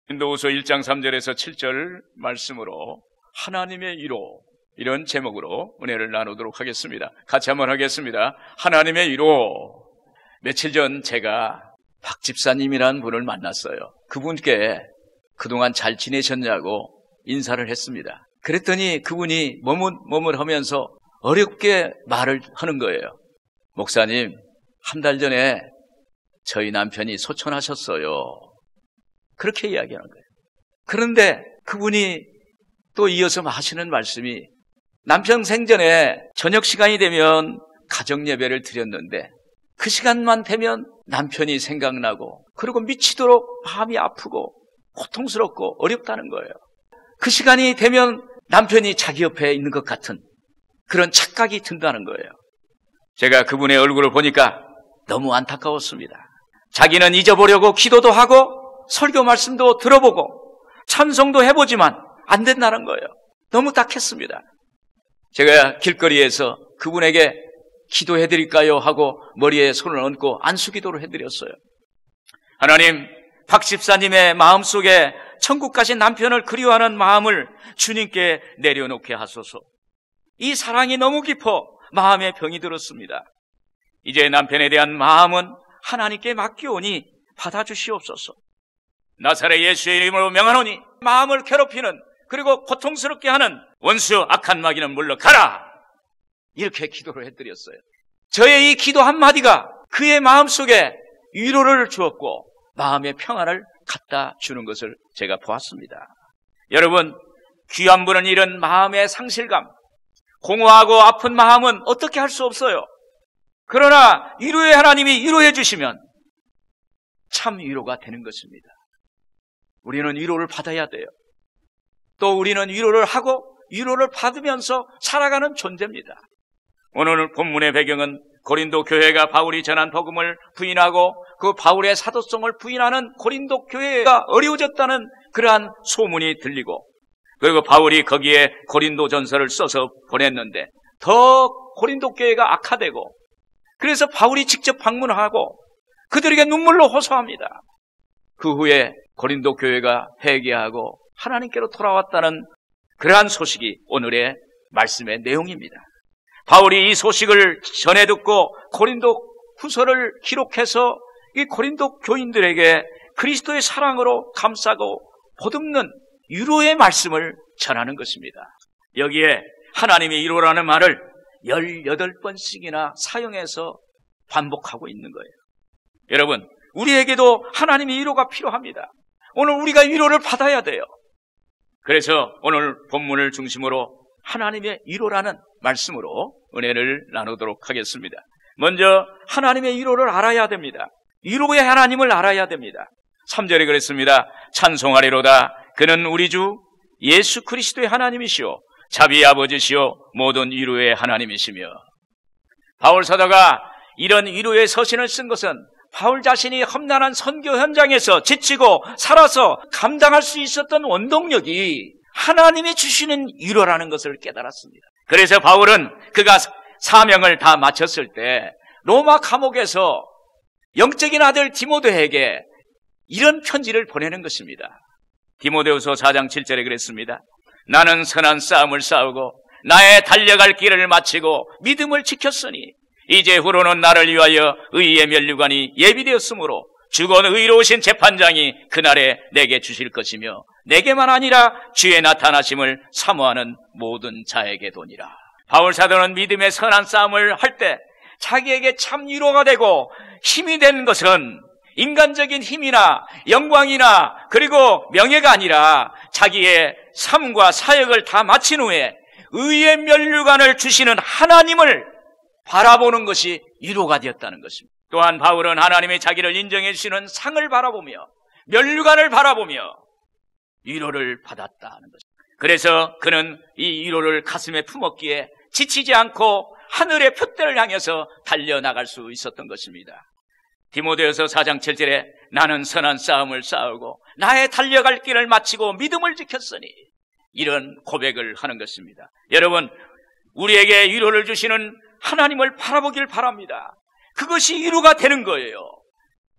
고린도후서 1장 3절에서 7절 말씀으로 하나님의 위로, 이런 제목으로 은혜를 나누도록 하겠습니다. 같이 한번 하겠습니다. 하나님의 위로. 며칠 전 제가 박 집사님이라는 분을 만났어요. 그분께 그동안 잘 지내셨냐고 인사를 했습니다. 그랬더니 그분이 머뭇머뭇하면서 어렵게 말을 하는 거예요. 목사님, 한 달 전에 저희 남편이 소천하셨어요. 그렇게 이야기하는 거예요. 그런데 그분이 또 이어서 하시는 말씀이, 남편 생전에 저녁 시간이 되면 가정 예배를 드렸는데 그 시간만 되면 남편이 생각나고, 그리고 미치도록 마음이 아프고 고통스럽고 어렵다는 거예요. 그 시간이 되면 남편이 자기 옆에 있는 것 같은 그런 착각이 든다는 거예요. 제가 그분의 얼굴을 보니까 너무 안타까웠습니다. 자기는 잊어보려고 기도도 하고 설교 말씀도 들어보고 찬송도 해보지만 안 된다는 거예요. 너무 딱했습니다. 제가 길거리에서 그분에게 기도해드릴까요 하고 머리에 손을 얹고 안수기도를 해드렸어요. 하나님, 박 집사님의 마음속에 천국 가신 남편을 그리워하는 마음을 주님께 내려놓게 하소서. 이 사랑이 너무 깊어 마음에 병이 들었습니다. 이제 남편에 대한 마음은 하나님께 맡기오니 받아주시옵소서. 나사렛 예수의 이름으로 명하노니 마음을 괴롭히는, 그리고 고통스럽게 하는 원수 악한 마귀는 물러가라. 이렇게 기도를 해드렸어요. 저의 이 기도 한마디가 그의 마음속에 위로를 주었고 마음의 평안을 갖다 주는 것을 제가 보았습니다. 여러분, 귀한 분은 이런 마음의 상실감, 공허하고 아픈 마음은 어떻게 할 수 없어요. 그러나 위로의 하나님이 위로해 주시면 참 위로가 되는 것입니다. 우리는 위로를 받아야 돼요. 또 우리는 위로를 하고 위로를 받으면서 살아가는 존재입니다. 오늘 본문의 배경은 고린도 교회가 바울이 전한 복음을 부인하고 그 바울의 사도성을 부인하는 고린도 교회가 어려워졌다는 그러한 소문이 들리고, 그리고 바울이 거기에 고린도 전서를 써서 보냈는데 더 고린도 교회가 악화되고, 그래서 바울이 직접 방문하고 그들에게 눈물로 호소합니다. 그 후에 고린도 교회가 회개하고 하나님께로 돌아왔다는 그러한 소식이 오늘의 말씀의 내용입니다. 바울이 이 소식을 전해 듣고 고린도 후서를 기록해서 이 고린도 교인들에게 그리스도의 사랑으로 감싸고 보듬는 위로의 말씀을 전하는 것입니다. 여기에 하나님의 위로라는 말을 18번씩이나 사용해서 반복하고 있는 거예요. 여러분, 우리에게도 하나님의 위로가 필요합니다. 오늘 우리가 위로를 받아야 돼요. 그래서 오늘 본문을 중심으로 하나님의 위로라는 말씀으로 은혜를 나누도록 하겠습니다. 먼저 하나님의 위로를 알아야 됩니다. 위로의 하나님을 알아야 됩니다. 3절에 그랬습니다. 찬송하리로다. 그는 우리 주 예수 그리스도의 하나님이시오, 자비의 아버지시오, 모든 위로의 하나님이시며. 바울 사도가 이런 위로의 서신을 쓴 것은 바울 자신이 험난한 선교 현장에서 지치고 살아서 감당할 수 있었던 원동력이 하나님이 주시는 위로라는 것을 깨달았습니다. 그래서 바울은 그가 사명을 다 마쳤을 때 로마 감옥에서 영적인 아들 디모데에게 이런 편지를 보내는 것입니다. 디모데후서 4장 7절에 그랬습니다. 나는 선한 싸움을 싸우고 나의 달려갈 길을 마치고 믿음을 지켰으니 이제 후로는 나를 위하여 의의 면류관이 예비되었으므로 주건 의로우신 재판장이 그날에 내게 주실 것이며 내게만 아니라 주의 나타나심을 사모하는 모든 자에게 도니라. 바울 사도는 믿음의 선한 싸움을 할 때 자기에게 참 위로가 되고 힘이 된 것은 인간적인 힘이나 영광이나 그리고 명예가 아니라 자기의 삶과 사역을 다 마친 후에 의의 면류관을 주시는 하나님을 바라보는 것이 위로가 되었다는 것입니다. 또한 바울은 하나님이 자기를 인정해 주시는 상을 바라보며 면류관을 바라보며 위로를 받았다는 것입니다. 그래서 그는 이 위로를 가슴에 품었기에 지치지 않고 하늘의 푯대를 향해서 달려나갈 수 있었던 것입니다. 디모데후서 4장 7절에 나는 선한 싸움을 싸우고 나의 달려갈 길을 마치고 믿음을 지켰으니, 이런 고백을 하는 것입니다. 여러분, 우리에게 위로를 주시는 하나님을 바라보길 바랍니다. 그것이 위로가 되는 거예요.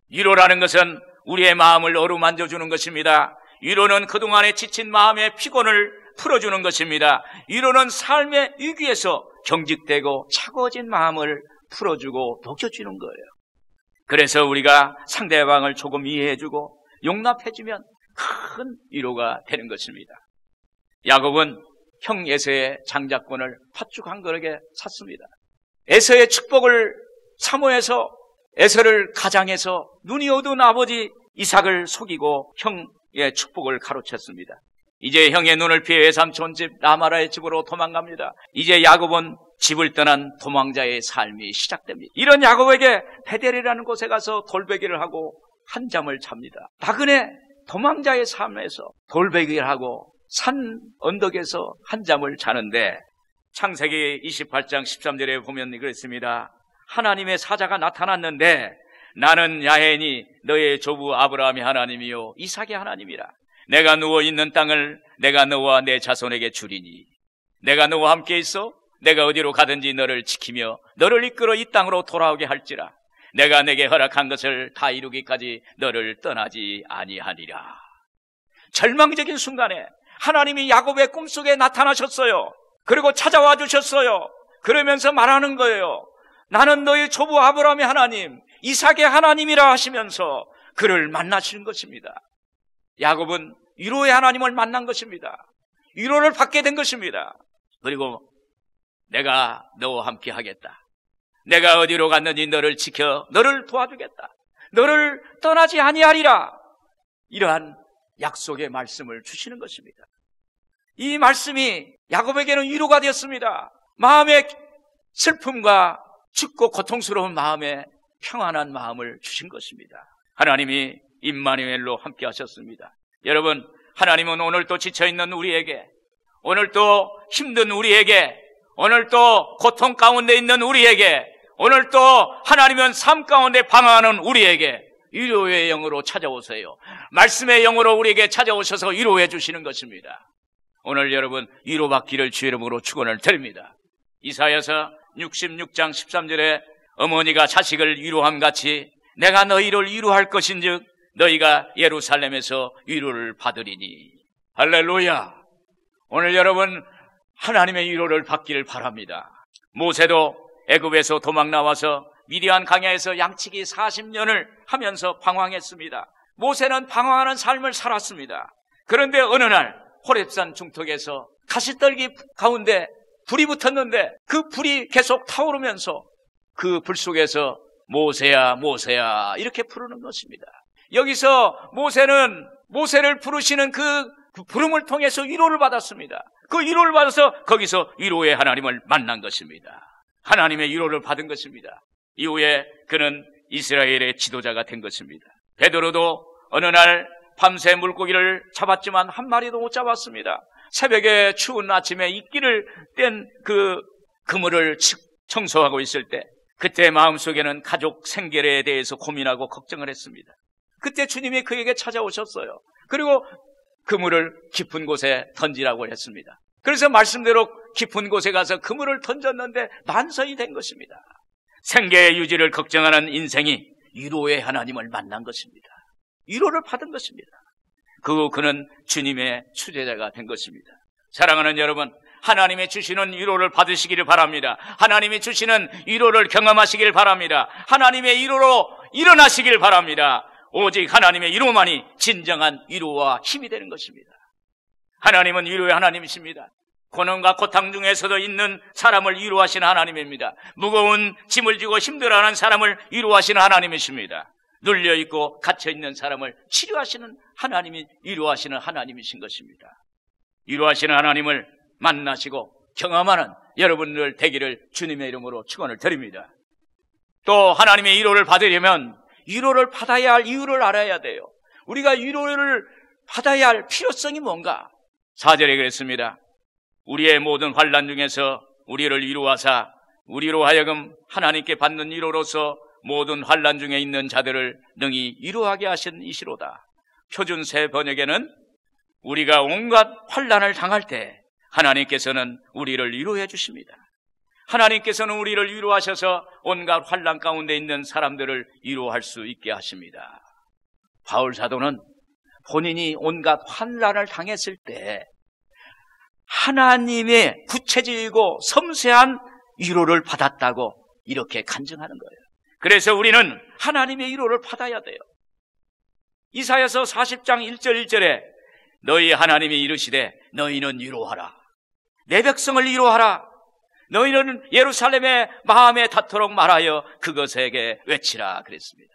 위로라는 것은 우리의 마음을 어루만져 주는 것입니다. 위로는 그동안에 지친 마음의 피곤을 풀어주는 것입니다. 위로는 삶의 위기에서 경직되고 차가워진 마음을 풀어주고 녹여주는 거예요. 그래서 우리가 상대방을 조금 이해해주고 용납해주면 큰 위로가 되는 것입니다. 야곱은 형 에서의 장자권을 팥죽 한 그릇에 샀습니다. 에서의 축복을 사모해서 에서를 가장해서 눈이 어두운 아버지 이삭을 속이고 형의 축복을 가로챘습니다. 이제 형의 눈을 피해 외삼촌 집 라마라의 집으로 도망갑니다. 이제 야곱은 집을 떠난 도망자의 삶이 시작됩니다. 이런 야곱에게 베델이라는 곳에 가서 돌베기를 하고 한잠을 잡니다. 나그네 도망자의 삶에서 돌베기를 하고 산 언덕에서 한잠을 자는데 창세기 28장 13절에 보면 그랬습니다. 하나님의 사자가 나타났는데 나는 야훼니 너의 조부 아브라함의 하나님이요 이삭의 하나님이라. 내가 누워있는 땅을 내가 너와 내 자손에게 주리니 내가 너와 함께 있어 내가 어디로 가든지 너를 지키며 너를 이끌어 이 땅으로 돌아오게 할지라. 내가 내게 허락한 것을 다 이루기까지 너를 떠나지 아니하리라. 절망적인 순간에 하나님이 야곱의 꿈속에 나타나셨어요. 그리고 찾아와 주셨어요. 그러면서 말하는 거예요. 나는 너의 조부 아브라함의 하나님, 이삭의 하나님이라 하시면서 그를 만나시는 것입니다. 야곱은 위로의 하나님을 만난 것입니다. 위로를 받게 된 것입니다. 그리고 내가 너와 함께 하겠다. 내가 어디로 갔는지 너를 지켜 너를 도와주겠다. 너를 떠나지 아니하리라. 이러한 약속의 말씀을 주시는 것입니다. 이 말씀이 야곱에게는 위로가 되었습니다. 마음의 슬픔과 춥고 고통스러운 마음에 평안한 마음을 주신 것입니다. 하나님이 임마누엘로 함께 하셨습니다. 여러분, 하나님은 오늘도 지쳐있는 우리에게, 오늘도 힘든 우리에게, 오늘도 고통 가운데 있는 우리에게, 오늘도 하나님은 삶 가운데 방황하는 우리에게 위로의 영으로 찾아오세요. 말씀의 영으로 우리에게 찾아오셔서 위로해 주시는 것입니다. 오늘 여러분 위로받기를 주의 이름으로 축원을 드립니다. 이사야서 66장 13절에 어머니가 자식을 위로함 같이 내가 너희를 위로할 것인즉 너희가 예루살렘에서 위로를 받으리니. 할렐루야. 오늘 여러분 하나님의 위로를 받기를 바랍니다. 모세도 애굽에서 도망 나와서 미디안 광야에서 양치기 40년을 하면서 방황했습니다. 모세는 방황하는 삶을 살았습니다. 그런데 어느 날 호렙산 중턱에서 가시떨기 가운데 불이 붙었는데 그 불이 계속 타오르면서 그 불 속에서 모세야 모세야 이렇게 부르는 것입니다. 여기서 모세는 모세를 부르시는 그 부름을 통해서 위로를 받았습니다. 그 위로를 받아서 거기서 위로의 하나님을 만난 것입니다. 하나님의 위로를 받은 것입니다. 이후에 그는 이스라엘의 지도자가 된 것입니다. 베드로도 어느 날 밤새 물고기를 잡았지만 한 마리도 못 잡았습니다. 새벽에 추운 아침에 이끼를 뗀 그 그물을 청소하고 있을 때 그때 마음속에는 가족 생계에 대해서 고민하고 걱정을 했습니다. 그때 주님이 그에게 찾아오셨어요. 그리고 그물을 깊은 곳에 던지라고 했습니다. 그래서 말씀대로 깊은 곳에 가서 그물을 던졌는데 만선이 된 것입니다. 생계의 유지를 걱정하는 인생이 위로의 하나님을 만난 것입니다. 위로를 받은 것입니다. 그는 주님의 수제자가 된 것입니다. 사랑하는 여러분, 하나님이 주시는 위로를 받으시기를 바랍니다. 하나님이 주시는 위로를 경험하시길 바랍니다. 하나님의 위로로 일어나시길 바랍니다. 오직 하나님의 위로만이 진정한 위로와 힘이 되는 것입니다. 하나님은 위로의 하나님이십니다. 고난과 고통 중에서도 있는 사람을 위로하시는 하나님입니다. 무거운 짐을 지고 힘들어하는 사람을 위로하시는 하나님이십니다. 눌려있고 갇혀있는 사람을 치료하시는 하나님이 위로하시는 하나님이신 것입니다. 위로하시는 하나님을 만나시고 경험하는 여러분들 되기를 주님의 이름으로 축원을 드립니다. 또 하나님의 위로를 받으려면 위로를 받아야 할 이유를 알아야 돼요. 우리가 위로를 받아야 할 필요성이 뭔가? 4절에 그랬습니다. 우리의 모든 환난 중에서 우리를 위로하사 우리로 하여금 하나님께 받는 위로로서 모든 환난 중에 있는 자들을 능히 위로하게 하신 이시로다. 표준 새 번역에는 우리가 온갖 환난을 당할 때 하나님께서는 우리를 위로해 주십니다. 하나님께서는 우리를 위로하셔서 온갖 환난 가운데 있는 사람들을 위로할 수 있게 하십니다. 바울 사도는 본인이 온갖 환난을 당했을 때 하나님의 구체적이고 섬세한 위로를 받았다고 이렇게 간증하는 거예요. 그래서 우리는 하나님의 위로를 받아야 돼요. 이사야서 40장 1절 1절에 너희 하나님이 이르시되 너희는 위로하라. 내 백성을 위로하라. 너희는 예루살렘의 마음에 닿도록 말하여 그것에게 외치라 그랬습니다.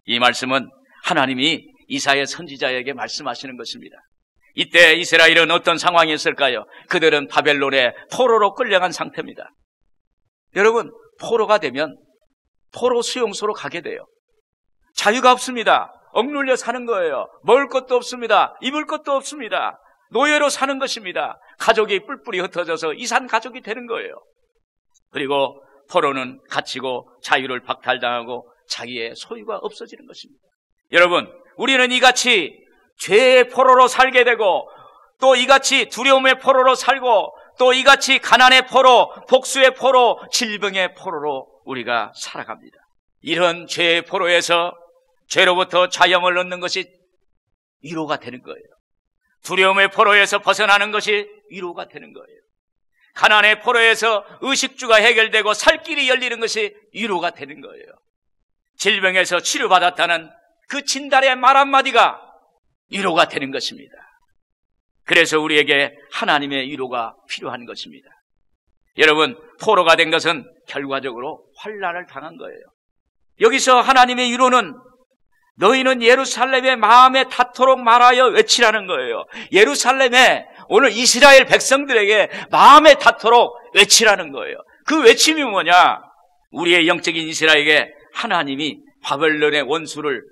이 말씀은 하나님이 이사야 선지자에게 말씀하시는 것입니다. 이때 이스라엘은 어떤 상황이었을까요? 그들은 바벨론의 포로로 끌려간 상태입니다. 여러분, 포로가 되면 포로 수용소로 가게 돼요. 자유가 없습니다. 억눌려 사는 거예요. 먹을 것도 없습니다. 입을 것도 없습니다. 노예로 사는 것입니다. 가족이 뿔뿔이 흩어져서 이산 가족이 되는 거예요. 그리고 포로는 갇히고 자유를 박탈당하고 자기의 소유가 없어지는 것입니다. 여러분, 우리는 이같이 죄의 포로로 살게 되고 또 이같이 두려움의 포로로 살고 또 이같이 가난의 포로, 복수의 포로, 질병의 포로로 우리가 살아갑니다. 이런 죄의 포로에서 죄로부터 자유함을 얻는 것이 위로가 되는 거예요. 두려움의 포로에서 벗어나는 것이 위로가 되는 거예요. 가난의 포로에서 의식주가 해결되고 살 길이 열리는 것이 위로가 되는 거예요. 질병에서 치료받았다는 그 진달의 말 한마디가 위로가 되는 것입니다. 그래서 우리에게 하나님의 위로가 필요한 것입니다. 여러분, 포로가 된 것은 결과적으로 환난을 당한 거예요. 여기서 하나님의 위로는 너희는 예루살렘의 마음에 닿도록 말하여 외치라는 거예요. 예루살렘에 오늘 이스라엘 백성들에게 마음에 닿도록 외치라는 거예요. 그 외침이 뭐냐? 우리의 영적인 이스라엘에게 하나님이 바벨론의 원수를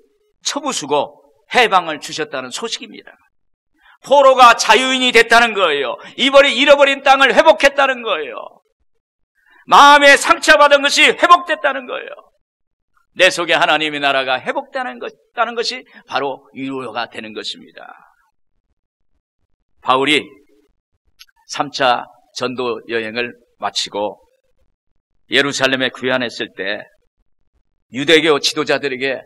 쳐부수고 해방을 주셨다는 소식입니다. 포로가 자유인이 됐다는 거예요. 잃어버린 땅을 회복했다는 거예요. 마음에 상처받은 것이 회복됐다는 거예요. 내 속에 하나님의 나라가 회복되는 것이 바로 위로가 되는 것입니다. 바울이 3차 전도 여행을 마치고 예루살렘에 귀환했을 때 유대교 지도자들에게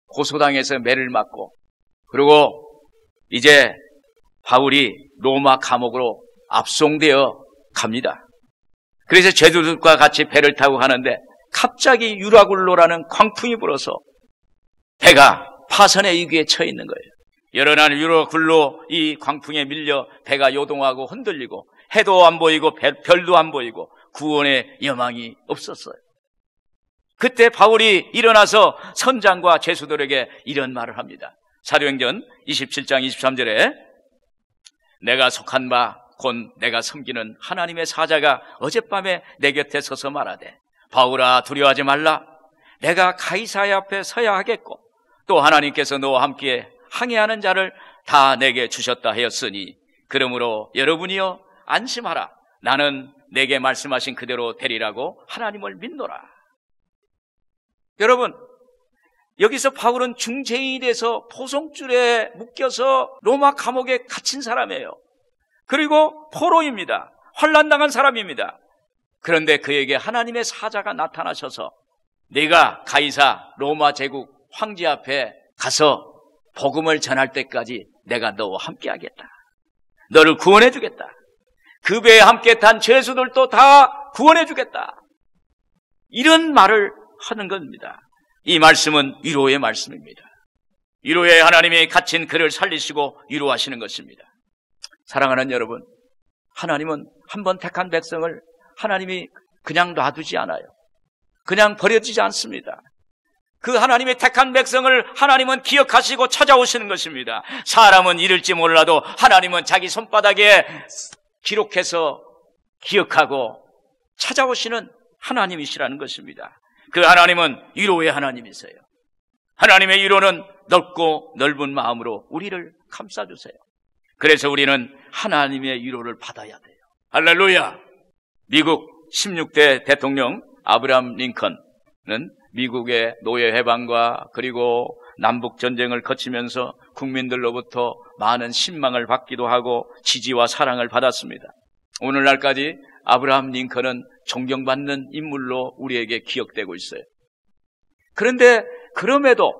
고소당해서 매를 맞고, 그리고 이제 바울이 로마 감옥으로 압송되어 갑니다. 그래서 죄수들과 같이 배를 타고 가는데 갑자기 유라굴로라는 광풍이 불어서 배가 파선의 위기에 처해 있는 거예요. 여러 날 유라굴로 이 광풍에 밀려 배가 요동하고 흔들리고 해도 안 보이고 별도 안 보이고 구원의 여망이 없었어요. 그때 바울이 일어나서 선장과 죄수들에게 이런 말을 합니다. 사도행전 27장 23절에 내가 속한 바 곧 내가 섬기는 하나님의 사자가 어젯밤에 내 곁에 서서 말하되 바울아 두려워하지 말라. 내가 가이사랴 앞에 서야 하겠고 또 하나님께서 너와 함께 항해하는 자를 다 내게 주셨다 하였으니 그러므로 여러분이여 안심하라. 나는 내게 말씀하신 그대로 되리라고 하나님을 믿노라. 여러분, 여기서 바울은 중재인이 돼서 포송줄에 묶여서 로마 감옥에 갇힌 사람이에요. 그리고 포로입니다. 환난당한 사람입니다. 그런데 그에게 하나님의 사자가 나타나셔서 네가 가이사 로마 제국 황제 앞에 가서 복음을 전할 때까지 내가 너와 함께 하겠다. 너를 구원해 주겠다. 그 배에 함께 탄 죄수들도 다 구원해 주겠다. 이런 말을 하는 겁니다. 이 말씀은 위로의 말씀입니다. 위로의 하나님이 갇힌 그를 살리시고 위로하시는 것입니다. 사랑하는 여러분, 하나님은 한번 택한 백성을 하나님이 그냥 놔두지 않아요. 그냥 버려지지 않습니다. 그 하나님의 택한 백성을 하나님은 기억하시고 찾아오시는 것입니다. 사람은 잃을지 몰라도 하나님은 자기 손바닥에 기록해서 기억하고 찾아오시는 하나님이시라는 것입니다. 그 하나님은 위로의 하나님이세요. 하나님의 위로는 넓고 넓은 마음으로 우리를 감싸주세요. 그래서 우리는 하나님의 위로를 받아야 돼요. 할렐루야! 미국 16대 대통령 아브라함 링컨은 미국의 노예 해방과 그리고 남북 전쟁을 거치면서 국민들로부터 많은 신망을 받기도 하고 지지와 사랑을 받았습니다. 오늘날까지 아브라함 링컨은 존경받는 인물로 우리에게 기억되고 있어요. 그런데 그럼에도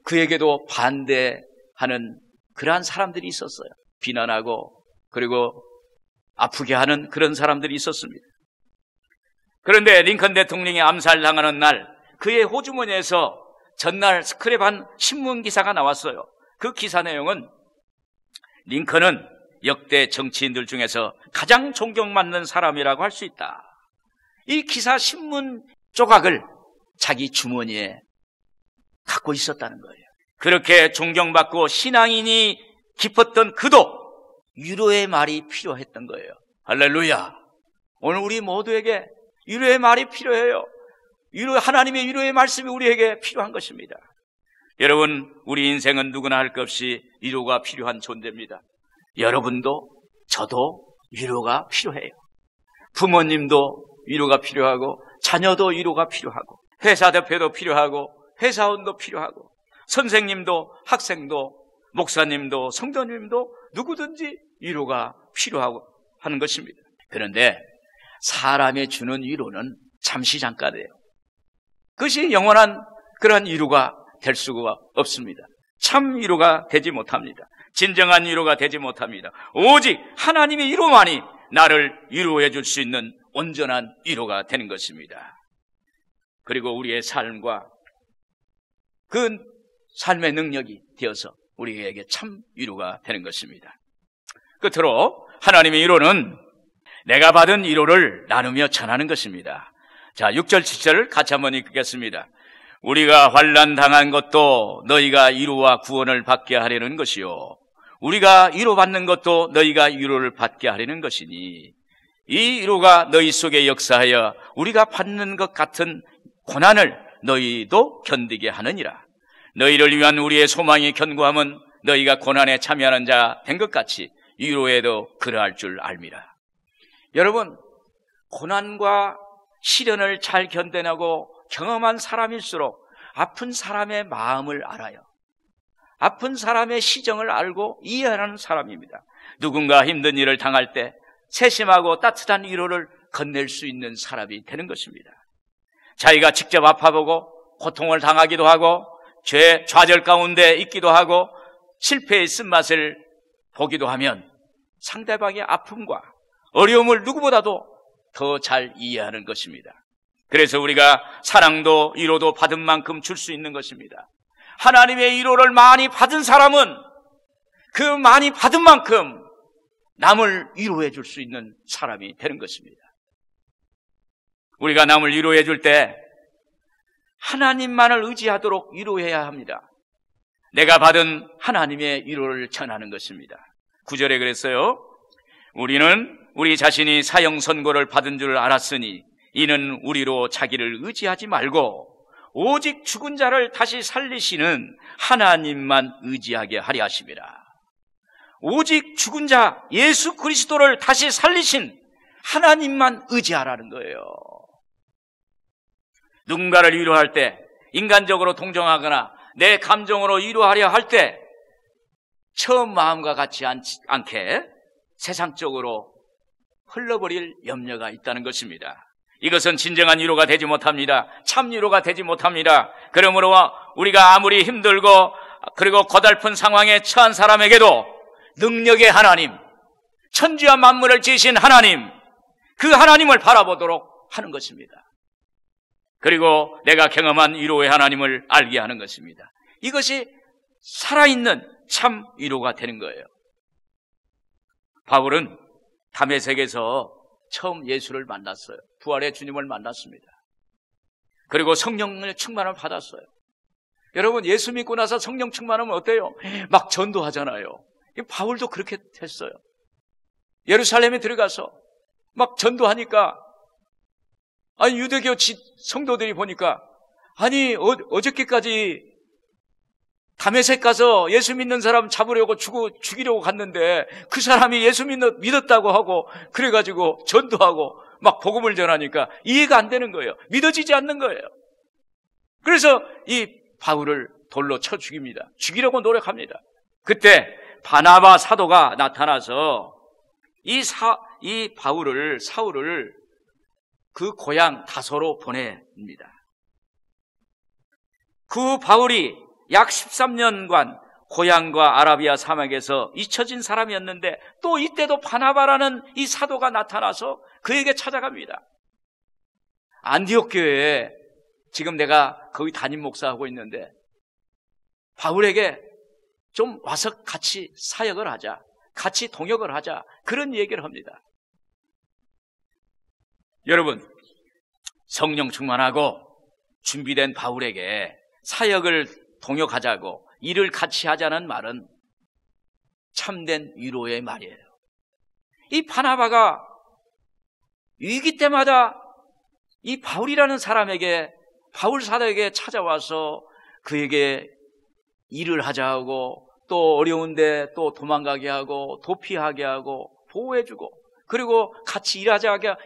그에게도 반대하는 그러한 사람들이 있었어요. 비난하고 그리고 아프게 하는 그런 사람들이 있었습니다. 그런데 링컨 대통령이 암살당하는 날 그의 호주머니에서 전날 스크랩한 신문기사가 나왔어요. 그 기사 내용은 링컨은 역대 정치인들 중에서 가장 존경받는 사람이라고 할 수 있다. 이 기사 신문 조각을 자기 주머니에 갖고 있었다는 거예요. 그렇게 존경받고 신앙인이 깊었던 그도 위로의 말이 필요했던 거예요. 할렐루야. 오늘 우리 모두에게 위로의 말이 필요해요. 하나님의 위로의 말씀이 우리에게 필요한 것입니다. 여러분, 우리 인생은 누구나 할 것 없이 위로가 필요한 존재입니다. 여러분도 저도 위로가 필요해요. 부모님도 위로가 필요하고 자녀도 위로가 필요하고 회사 대표도 필요하고 회사원도 필요하고 선생님도 학생도 목사님도 성도님도 누구든지 위로가 필요하고 하는 것입니다. 그런데 사람이 주는 위로는 잠시 잠깐이에요. 그것이 영원한 그러한 위로가 될 수가 없습니다. 참 위로가 되지 못합니다. 진정한 위로가 되지 못합니다. 오직 하나님의 위로만이 나를 위로해 줄 수 있는 온전한 위로가 되는 것입니다. 그리고 우리의 삶과 그 삶의 능력이 되어서 우리에게 참 위로가 되는 것입니다. 끝으로 하나님의 위로는 내가 받은 위로를 나누며 전하는 것입니다. 자, 6절 7절을 같이 한번 읽겠습니다. 우리가 환난 당한 것도 너희가 위로와 구원을 받게 하려는 것이요 우리가 위로받는 것도 너희가 위로를 받게 하려는 것이니 이 위로가 너희 속에 역사하여 우리가 받는 것 같은 고난을 너희도 견디게 하느니라. 너희를 위한 우리의 소망이 견고함은 너희가 고난에 참여하는 자 된 것 같이 위로에도 그러할 줄 알미라. 여러분, 고난과 시련을 잘 견뎌내고 경험한 사람일수록 아픈 사람의 마음을 알아요. 아픈 사람의 시정을 알고 이해하는 사람입니다. 누군가 힘든 일을 당할 때 세심하고 따뜻한 위로를 건넬 수 있는 사람이 되는 것입니다. 자기가 직접 아파보고 고통을 당하기도 하고 죄 좌절 가운데 있기도 하고 실패의 쓴맛을 보기도 하면 상대방의 아픔과 어려움을 누구보다도 더 잘 이해하는 것입니다. 그래서 우리가 사랑도 위로도 받은 만큼 줄 수 있는 것입니다. 하나님의 위로를 많이 받은 사람은 그 많이 받은 만큼 남을 위로해 줄 수 있는 사람이 되는 것입니다. 우리가 남을 위로해 줄 때 하나님만을 의지하도록 위로해야 합니다. 내가 받은 하나님의 위로를 전하는 것입니다. 9절에 그랬어요. 우리는 우리 자신이 사형 선고를 받은 줄 알았으니 이는 우리로 자기를 의지하지 말고 오직 죽은 자를 다시 살리시는 하나님만 의지하게 하려 하심이라. 오직 죽은 자 예수 그리스도를 다시 살리신 하나님만 의지하라는 거예요. 누군가를 위로할 때 인간적으로 동정하거나 내 감정으로 위로하려 할 때 처음 마음과 같지 않게 세상적으로 흘러버릴 염려가 있다는 것입니다. 이것은 진정한 위로가 되지 못합니다. 참 위로가 되지 못합니다. 그러므로 우리가 아무리 힘들고 그리고 고달픈 상황에 처한 사람에게도 능력의 하나님, 천지와 만물을 지으신 하나님, 그 하나님을 바라보도록 하는 것입니다. 그리고 내가 경험한 위로의 하나님을 알게 하는 것입니다. 이것이 살아있는 참 위로가 되는 거예요. 바울은 다메섹에서 처음 예수를 만났어요. 부활의 주님을 만났습니다. 그리고 성령의 충만을 받았어요. 여러분, 예수 믿고 나서 성령 충만하면 어때요? 막 전도하잖아요. 바울도 그렇게 했어요. 예루살렘에 들어가서 막 전도하니까 아니 유대교 성도들이 보니까 아니 어저께까지 다메섹 가서 예수 믿는 사람 잡으려고 죽이려고 갔는데 그 사람이 예수 믿었다고 하고 그래가지고 전도하고 막 복음을 전하니까 이해가 안 되는 거예요. 믿어지지 않는 거예요. 그래서 이 바울을 돌로 쳐 죽입니다. 죽이려고 노력합니다. 그때 바나바 사도가 나타나서 이 사울을 그 고향 다소로 보냅니다. 그 바울이 약 13년간 고향과 아라비아 사막에서 잊혀진 사람이었는데 또 이때도 바나바라는 이 사도가 나타나서 그에게 찾아갑니다. 안디옥 교회에 지금 내가 거기 담임 목사하고 있는데 바울에게 좀 와서 같이 사역을 하자, 같이 동역을 하자, 그런 얘기를 합니다. 여러분, 성령 충만하고 준비된 바울에게 사역을 동역하자고 일을 같이 하자는 말은 참된 위로의 말이에요. 이 바나바가 위기 때마다 이 바울이라는 사람에게, 바울 사도에게 찾아와서 그에게 일을 하자 하고 또 어려운데 또 도망가게 하고 도피하게 하고 보호해주고 그리고 같이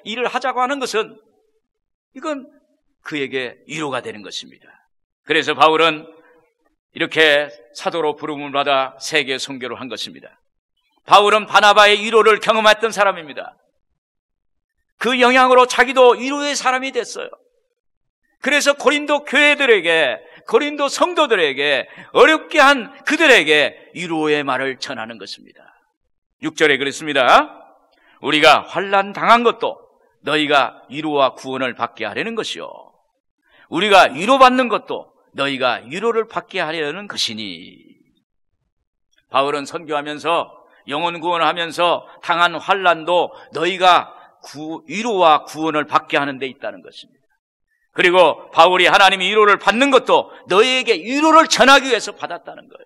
일을 하자고 하는 것은 이건 그에게 위로가 되는 것입니다. 그래서 바울은 이렇게 사도로 부름을 받아 세계 선교를 한 것입니다. 바울은 바나바의 위로를 경험했던 사람입니다. 그 영향으로 자기도 위로의 사람이 됐어요. 그래서 고린도 교회들에게, 고린도 성도들에게, 어렵게 한 그들에게 위로의 말을 전하는 것입니다. 6절에 그랬습니다. 우리가 환난 당한 것도 너희가 위로와 구원을 받게 하려는 것이요, 우리가 위로받는 것도 너희가 위로를 받게 하려는 것이니. 바울은 선교하면서 영혼 구원하면서 당한 환난도 너희가 위로와 구원을 받게 하는 데 있다는 것입니다. 그리고 바울이 하나님의 위로를 받는 것도 너희에게 위로를 전하기 위해서 받았다는 거예요.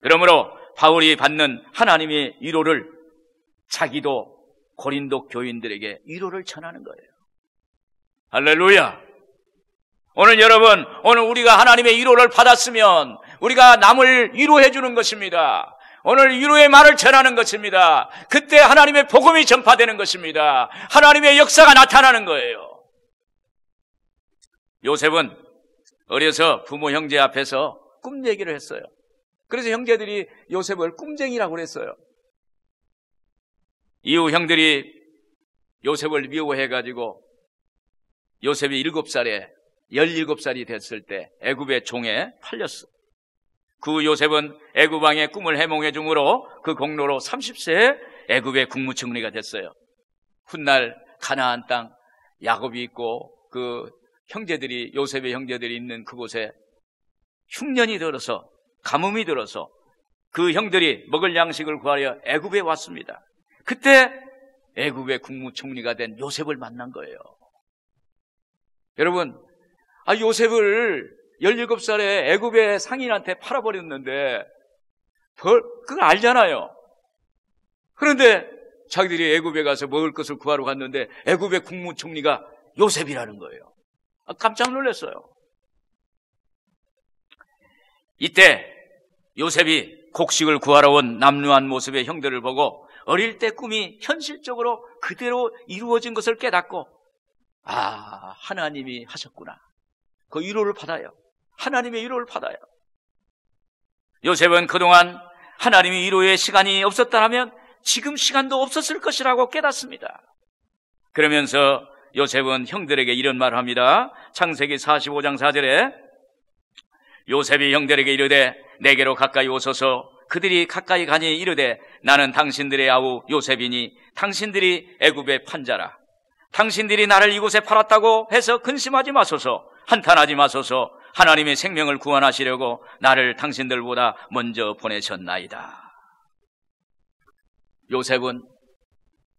그러므로 바울이 받는 하나님의 위로를 자기도 고린도 교인들에게 위로를 전하는 거예요. 할렐루야. 오늘 여러분, 오늘 우리가 하나님의 위로를 받았으면 우리가 남을 위로해 주는 것입니다. 오늘 위로의 말을 전하는 것입니다. 그때 하나님의 복음이 전파되는 것입니다. 하나님의 역사가 나타나는 거예요. 요셉은 어려서 부모 형제 앞에서 꿈 얘기를 했어요. 그래서 형제들이 요셉을 꿈쟁이라고 그랬어요. 이후 형들이 요셉을 미워해가지고 요셉이 17살이 됐을 때 애굽의 종에 팔렸어. 그 요셉은 애굽 왕의 꿈을 해몽해 줌으로 그 공로로 30세에 애굽의 국무총리가 됐어요. 훗날 가나안 땅 야곱이 있고 그 형제들이, 요셉의 형제들이 있는 그곳에 흉년이 들어서, 가뭄이 들어서 그 형들이 먹을 양식을 구하려 애굽에 왔습니다. 그때 애굽의 국무총리가 된 요셉을 만난 거예요. 여러분, 요셉을 17살에 애굽의 상인한테 팔아버렸는데 그걸 알잖아요. 그런데 자기들이 애굽에 가서 먹을 것을 구하러 갔는데 애굽의 국무총리가 요셉이라는 거예요. 깜짝 놀랐어요. 이때 요셉이 곡식을 구하러 온 남루한 모습의 형들을 보고 어릴 때 꿈이 현실적으로 그대로 이루어진 것을 깨닫고, 하나님이 하셨구나. 그 위로를 받아요. 하나님의 위로를 받아요. 요셉은 그동안 하나님의 위로의 시간이 없었다면 지금 시간도 없었을 것이라고 깨닫습니다. 그러면서 요셉은 형들에게 이런 말을 합니다. 창세기 45장 4절에 요셉이 형들에게 이르되 내게로 가까이 오소서. 그들이 가까이 가니 이르되 나는 당신들의 아우 요셉이니 당신들이 애굽의 판자라. 당신들이 나를 이곳에 팔았다고 해서 근심하지 마소서. 한탄하지 마소서. 하나님의 생명을 구원하시려고 나를 당신들보다 먼저 보내셨나이다. 요셉은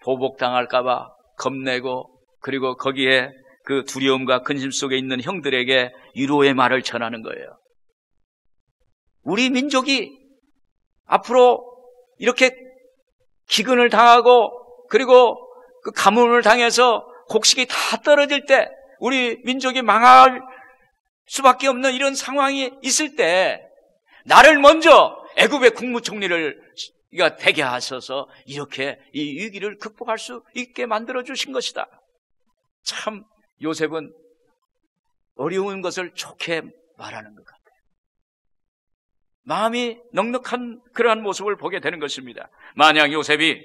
보복당할까봐 겁내고, 그리고 거기에 그 두려움과 근심 속에 있는 형들에게 위로의 말을 전하는 거예요. 우리 민족이 앞으로 이렇게 기근을 당하고 그리고 그 가뭄을 당해서 곡식이 다 떨어질 때, 우리 민족이 망할 수밖에 없는 이런 상황이 있을 때 나를 먼저 애굽의 국무총리를 되게 하셔서 이렇게 이 위기를 극복할 수 있게 만들어 주신 것이다. 참 요셉은 어려운 것을 좋게 말하는 것 같아요. 마음이 넉넉한 그러한 모습을 보게 되는 것입니다. 만약 요셉이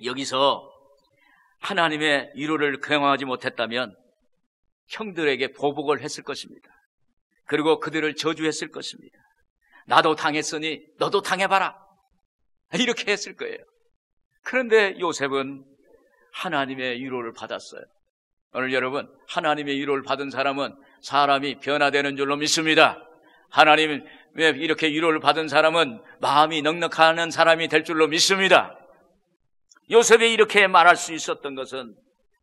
여기서 하나님의 위로를 경험하지 못했다면 형들에게 보복을 했을 것입니다. 그리고 그들을 저주했을 것입니다. 나도 당했으니 너도 당해봐라. 이렇게 했을 거예요. 그런데 요셉은 하나님의 위로를 받았어요. 오늘 여러분, 하나님의 위로를 받은 사람은 사람이 변화되는 줄로 믿습니다. 하나님의 이렇게 위로를 받은 사람은 마음이 넉넉하는 사람이 될 줄로 믿습니다. 요셉이 이렇게 말할 수 있었던 것은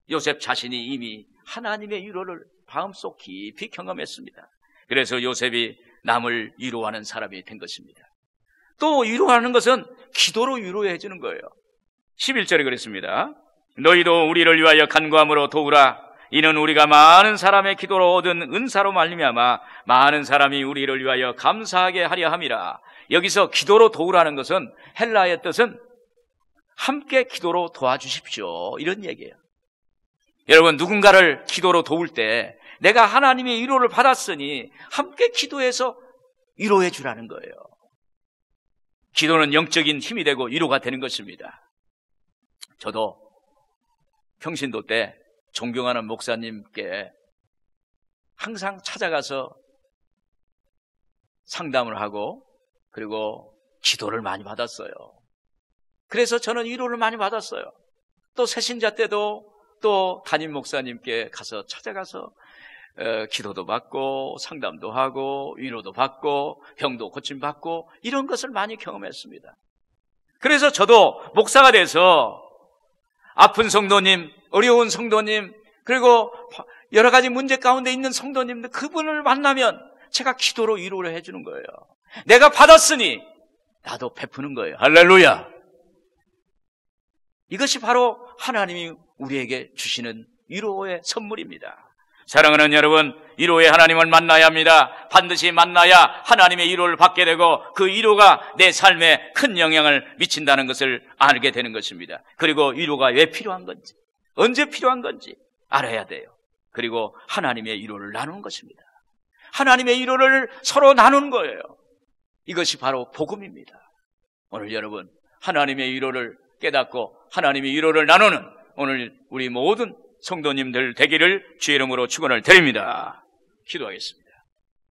요셉 자신이 이미 하나님의 위로를 마음속 깊이 경험했습니다. 그래서 요셉이 남을 위로하는 사람이 된 것입니다. 또 위로하는 것은 기도로 위로해 주는 거예요. 11절에 그랬습니다. 너희도 우리를 위하여 간구함으로 도우라. 이는 우리가 많은 사람의 기도로 얻은 은사로 말미암아 많은 사람이 우리를 위하여 감사하게 하려 함이라. 여기서 기도로 도우라는 것은 헬라의 뜻은 함께 기도로 도와주십시오, 이런 얘기예요. 여러분, 누군가를 기도로 도울 때 내가 하나님의 위로를 받았으니 함께 기도해서 위로해 주라는 거예요. 기도는 영적인 힘이 되고 위로가 되는 것입니다. 저도 평신도 때 존경하는 목사님께 항상 찾아가서 상담을 하고 그리고 기도를 많이 받았어요. 그래서 저는 위로를 많이 받았어요. 또 새신자 때도 또 담임 목사님께 가서 찾아가서 기도도 받고 상담도 하고 위로도 받고 병도 고침받고 이런 것을 많이 경험했습니다. 그래서 저도 목사가 돼서 아픈 성도님, 어려운 성도님, 그리고 여러 가지 문제 가운데 있는 성도님들, 그분을 만나면 제가 기도로 위로를 해주는 거예요. 내가 받았으니 나도 베푸는 거예요. 할렐루야. 이것이 바로 하나님이 우리에게 주시는 위로의 선물입니다. 사랑하는 여러분, 위로의 하나님을 만나야 합니다. 반드시 만나야 하나님의 위로를 받게 되고 그 위로가 내 삶에 큰 영향을 미친다는 것을 알게 되는 것입니다. 그리고 위로가 왜 필요한 건지, 언제 필요한 건지 알아야 돼요. 그리고 하나님의 위로를 나누는 것입니다. 하나님의 위로를 서로 나누는 거예요. 이것이 바로 복음입니다. 오늘 여러분, 하나님의 위로를 깨닫고 하나님의 위로를 나누는 오늘 우리 모든 성도님들 되기를 주의 이름으로 축원을 드립니다. 기도하겠습니다.